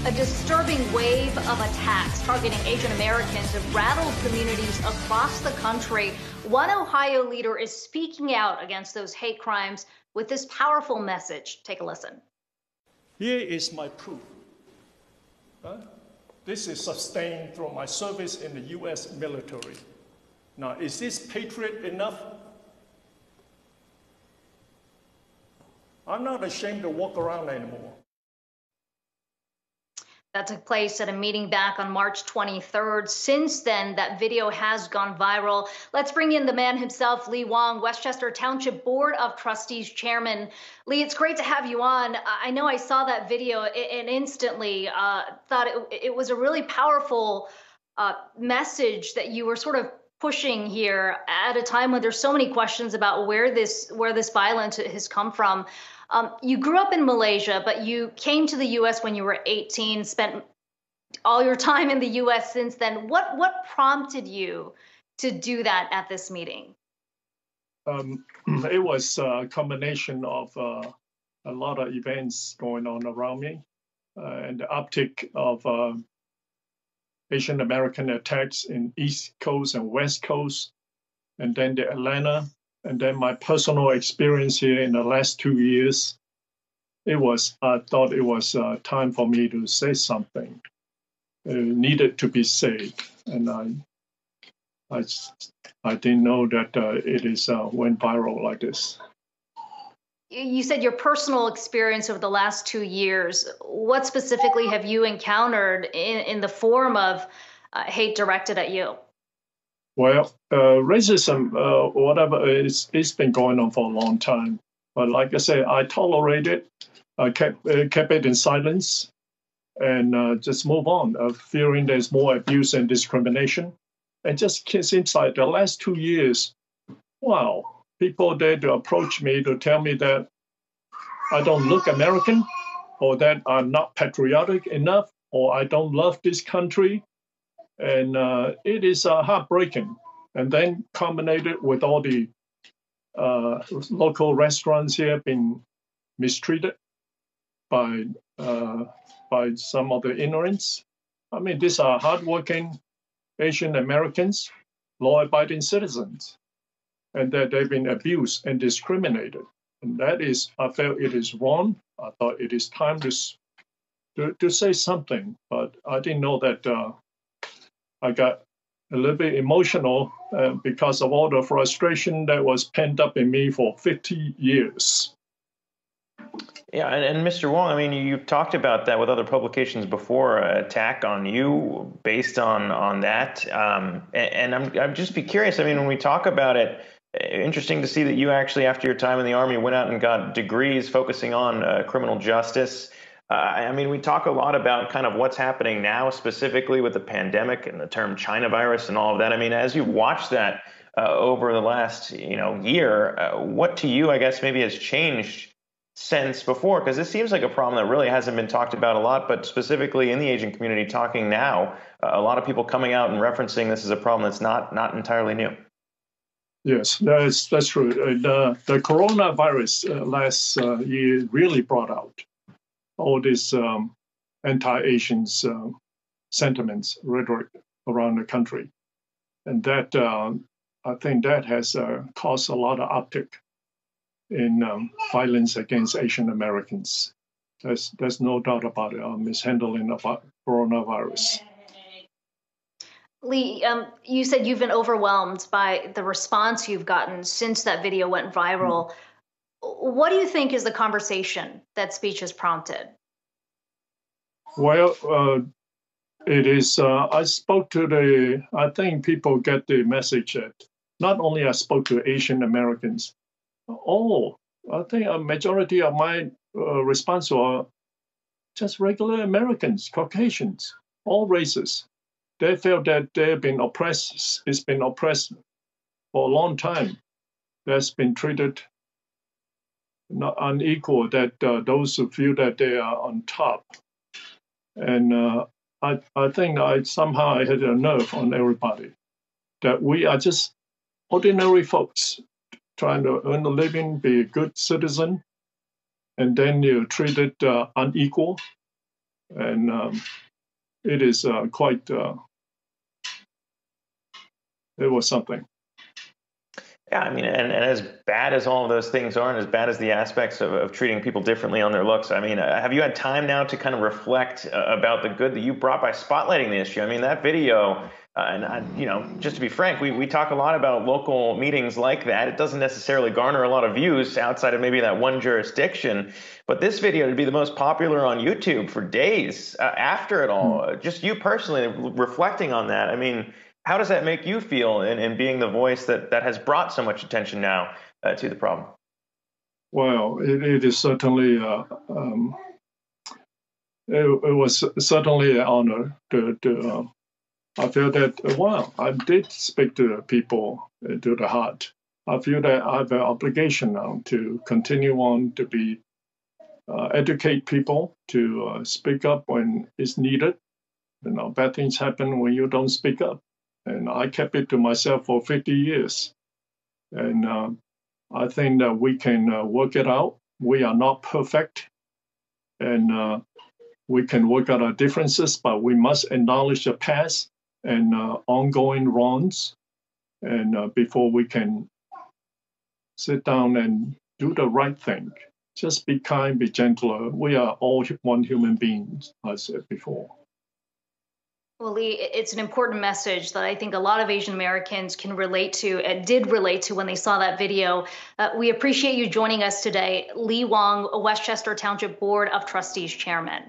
A disturbing wave of attacks targeting Asian Americans have rattled communities across the country. One Ohio leader is speaking out against those hate crimes with this powerful message. Take a listen. Here is my proof. This is sustained through my service in the U.S. military. Now, is this patriot enough? I'm not ashamed to walk around anymore. That took place at a meeting back on March 23rd. Since then, that video has gone viral. Let's bring in the man himself, Lee Wong, Chester Township Board of Trustees Chairman. Lee, it's great to have you on. I know I saw that video and instantly thought it was a really powerful message that you were sort of pushing here at a time when there's so many questions about where this violence has come from. You grew up in Malaysia, but you came to the U.S. when you were 18, spent all your time in the U.S. since then. What prompted you to do that at this meeting? It was a combination of a lot of events going on around me and the uptick of Asian American attacks in East Coast and West Coast, and then the Atlanta. And then my personal experience here in the last 2 years, I thought it was time for me to say something. It needed to be said. And I didn't know that it went viral like this. You said your personal experience over the last 2 years. What specifically have you encountered in the form of hate directed at you? Well, racism, whatever, it's been going on for a long time. But like I said, I tolerate it. I kept it in silence and just move on, fearing there's more abuse and discrimination. And just seems like the last 2 years, wow, people there to approach me to tell me that I don't look American, or that I'm not patriotic enough, or I don't love this country. And it is heartbreaking. And then combined with all the local restaurants here being mistreated by some of the ignorance. I mean, these are hardworking Asian Americans, law-abiding citizens, and that they've been abused and discriminated. And that is, I felt it is wrong. I thought it is time to say something, but I didn't know that. I got a little bit emotional because of all the frustration that was pent up in me for 50 years. Yeah, and Mr. Wong, I mean, you've talked about that with other publications before, attack on you based on that. And I'm just be curious, I mean, when we talk about it, interesting to see that you actually, after your time in the Army, went out and got degrees focusing on criminal justice. I mean, we talk a lot about kind of what's happening now, specifically with the pandemic and the term China virus and all of that. I mean, as you watch that over the last, year, what to you, I guess, maybe has changed since before? Because this seems like a problem that really hasn't been talked about a lot, but specifically in the Asian community talking now, a lot of people coming out and referencing this as a problem that's not entirely new. Yes, that's true. The coronavirus last year really brought out all these anti-Asian sentiments, rhetoric around the country. And that, I think that has caused a lot of uptick in violence against Asian Americans. There's no doubt about it, mishandling of coronavirus. Lee, you said you've been overwhelmed by the response you've gotten since that video went viral. What do you think is the conversation that speech has prompted? Well, it is, I spoke to I think people get the message that not only I spoke to Asian Americans, I think a majority of my response were just regular Americans, Caucasians, all races. They felt that they've been oppressed, it's been oppressed for a long time. That's been treated not unequal, that those who feel that they are on top. And I think I somehow hit a nerve on everybody, that we are just ordinary folks trying to earn a living, be a good citizen, and then you're treated unequal. And it is quite, it was something. Yeah, I mean, and as bad as all of those things are, and as bad as the aspects of treating people differently on their looks, I mean, have you had time now to kind of reflect about the good that you brought by spotlighting the issue? I mean, that video, just to be frank, we talk a lot about local meetings like that. It doesn't necessarily garner a lot of views outside of maybe that one jurisdiction. But this video would be the most popular on YouTube for days after it all. Just you personally reflecting on that. I mean, how does that make you feel in being the voice that has brought so much attention now to the problem? Well, it is certainly, it was certainly an honor I feel that, I did speak to people to the heart. I feel that I have an obligation now to continue on to be, educate people, to speak up when it's needed. Bad things happen when you don't speak up. And I kept it to myself for 50 years. And I think that we can work it out. We are not perfect. And we can work out our differences, but we must acknowledge the past and ongoing wrongs. And before we can sit down and do the right thing, just be kind, be gentler. We are all one human being, I said before. Well, Lee, it's an important message that I think a lot of Asian Americans can relate to and did relate to when they saw that video. We appreciate you joining us today. Lee Wong, Westchester Township Board of Trustees Chairman.